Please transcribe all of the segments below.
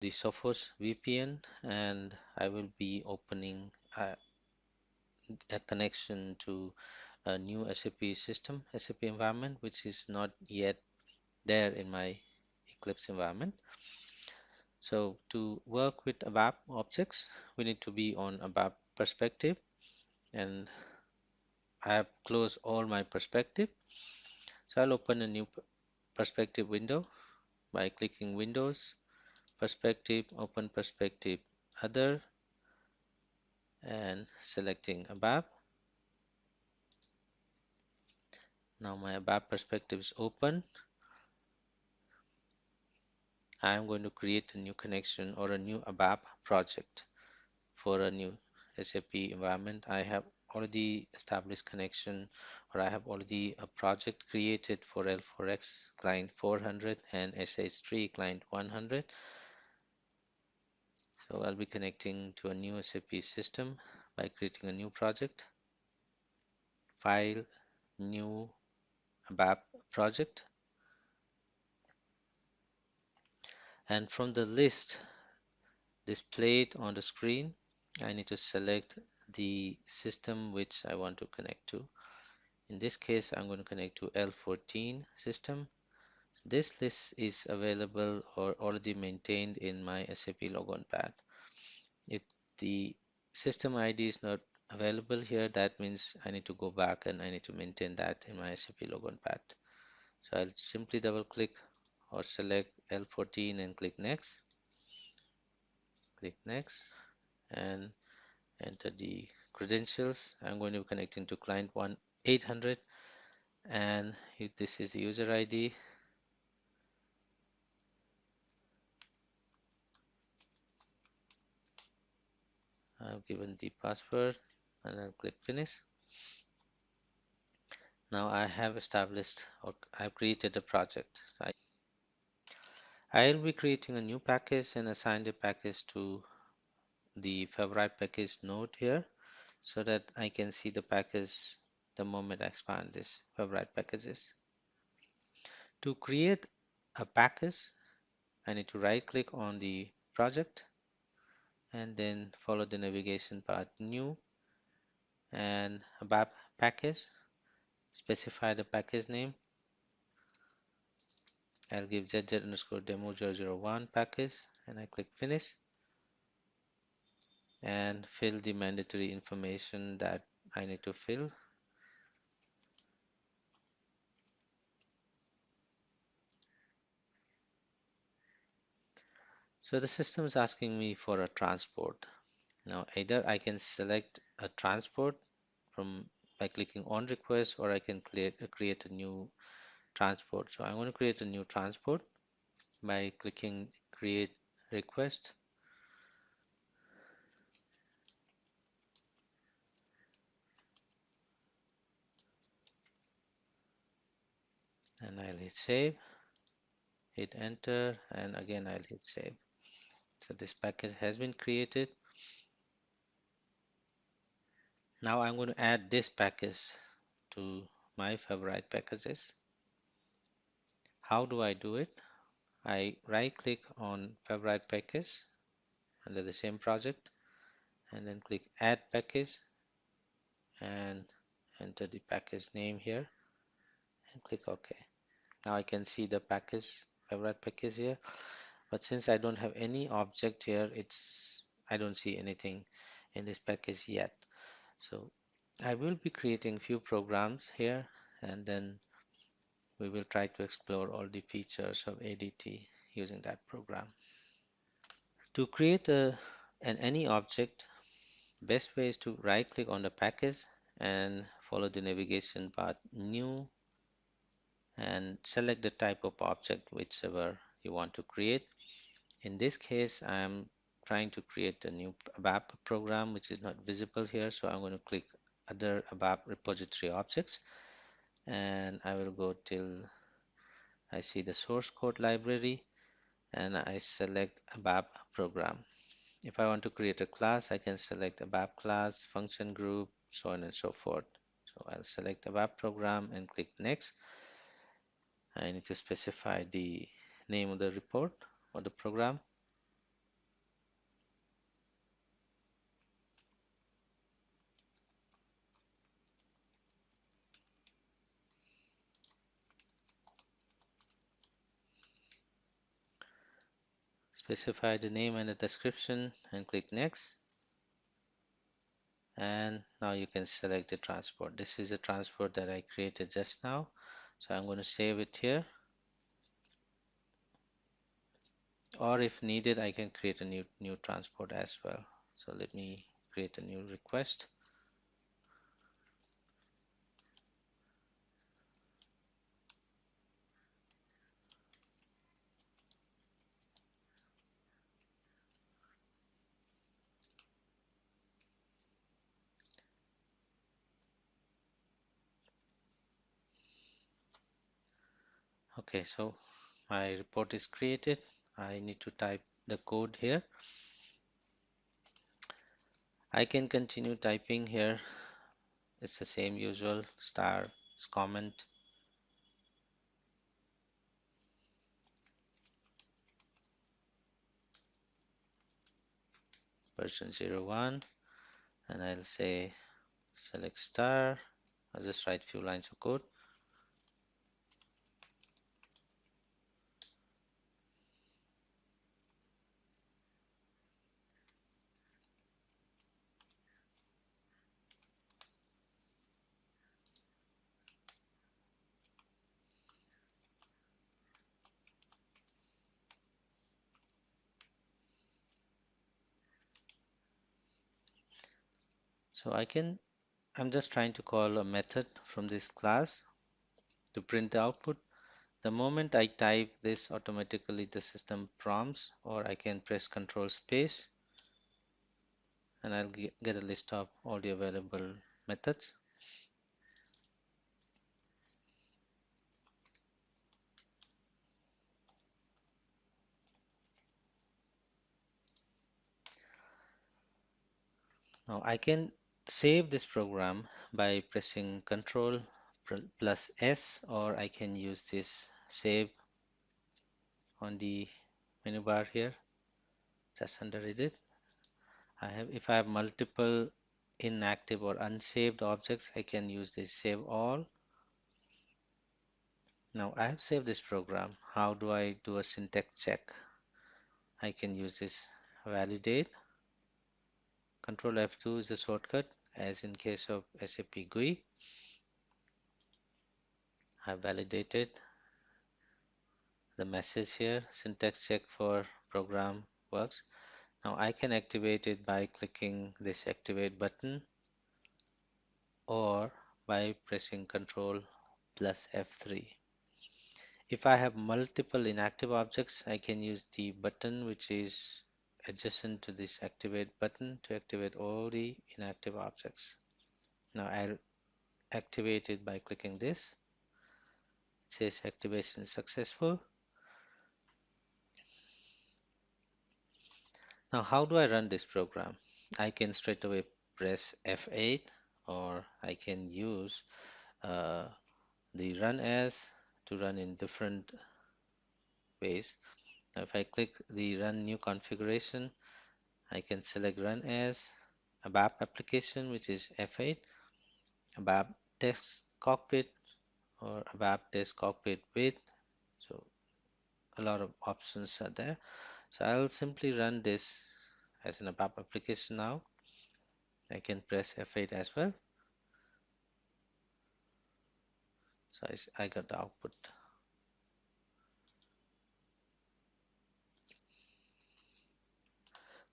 the Sophos VPN, and I will be opening a connection to a new SAP system, SAP environment, which is not yet there in my Eclipse environment. So to work with ABAP objects, we need to be on ABAP perspective, and I have closed all my perspective. So I'll open a new perspective window by clicking Windows, Perspective, Open Perspective, Other, and selecting ABAP. Now my ABAP perspective is open. I am going to create a new connection or a new ABAP project for a new SAP environment. I have already established connection, or I have already a project created for L4X client 400 and SH3 client 100. So I'll be connecting to a new SAP system by creating a new project, File, New ABAP project, and from the list displayed on the screen, I need to select the system which I want to connect to. In this case, I'm going to connect to L14 system. This list is available or already maintained in my SAP logon pad. If the system ID is not available here, that means I need to go back and I need to maintain that in my SAP logon pad. So I'll simply double click or select L14 and click next. Click next and enter the credentials. I'm going to be connecting to client 800, and this is the user ID. I've given the password and I'll click finish. Now I have established or I've created a project. I'll be creating a new package and assign the package to the favorite package node here so that I can see the package the moment I expand this favorite packages. To create a package, I need to right click on the project and then follow the navigation path new and ABAP package, specify the package name. I'll give ZZ underscore demo 001 package and I click finish and fill the mandatory information that I need to fill. So the system is asking me for a transport. Now either I can select a transport from by clicking on request, or I can create a new transport. So I'm going to create a new transport by clicking create request. And I'll hit save, hit enter, and again I'll hit save. So this package has been created. Now I'm going to add this package to my favorite packages. How do I do it? I right click on favorite package under the same project and then click add package and enter the package name here and click OK. Now I can see the package, favorite package here, but since I don't have any object here, I don't see anything in this package yet. So I will be creating few programs here, and then we will try to explore all the features of ADT using that program. To create any object, best way is to right click on the package and follow the navigation path new and select the type of object whichever you want to create. In this case, I am trying to create a new ABAP program which is not visible here, so I'm going to click other ABAP repository objects and I will go till I see the source code library and I select ABAP program. If I want to create a class, I can select ABAP class, function group, so on and so forth. So I'll select ABAP program and click next. I need to specify the name of the report or the program. specify the name and the description and click next. And now you can select the transport. This is a transport that I created just now, so I'm going to save it here, or if needed I can create a new transport as well. So let me create a new request. Okay, so my report is created. I need to type the code here. I can continue typing here. It's the same usual star comment version 01, and I'll say select star. I'll just write few lines of code. So I'm just trying to call a method from this class to print the output. The moment I type this, automatically the system prompts, or I can press Control space and I'll get a list of all the available methods. Now I can save this program by pressing Control plus S, or I can use this save on the menu bar here, just under edit. If I have multiple inactive or unsaved objects, I can use this save all. Now I have saved this program. How do I do a syntax check? I can use this validate. Control F2 is a shortcut, as in case of SAP GUI. I have validated the message here. Syntax check for program works. Now I can activate it by clicking this activate button, or by pressing Control plus F3. If I have multiple inactive objects, I can use the button which is adjacent to this activate button to activate all the inactive objects. Now I'll activate it by clicking this. It says activation successful. Now how do I run this program? I can straight away press F8, or I can use the run as to run in different ways. Now if I click the run new configuration, I can select run as ABAP application, which is F8, ABAP test cockpit, or ABAP test cockpit with. So a lot of options are there. So I'll simply run this as an ABAP application now. I can press F8 as well. So I got the output.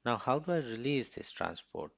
Now how do I release this transport?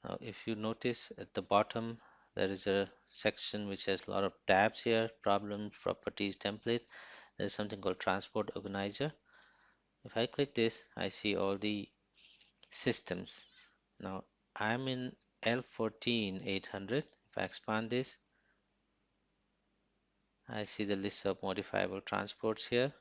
Now if you notice at the bottom, there is a section which has a lot of tabs here: problems, properties, templates. There is something called transport organizer. If I click this, I see all the systems. Now I'm in L14800. If I expand this, I see the list of modifiable transports here.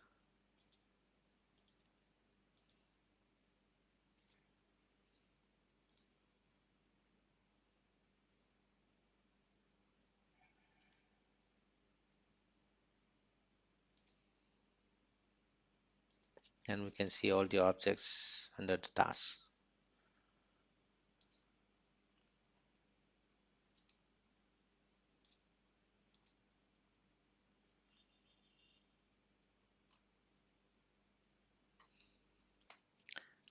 And we can see all the objects under the task.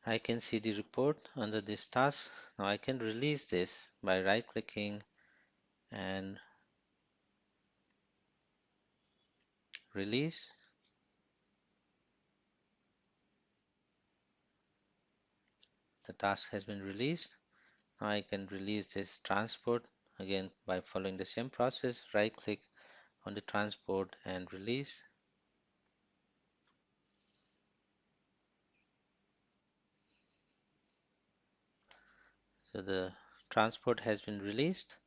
I can see the report under this task. Now I can release this by right clicking and release. The task has been released. Now I can release this transport again by following the same process. Right click on the transport and release. So the transport has been released.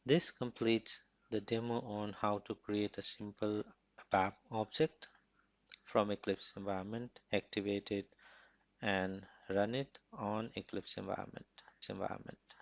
This completes the demo on how to create a simple ABAP object from Eclipse environment, activate it and run it on Eclipse environment.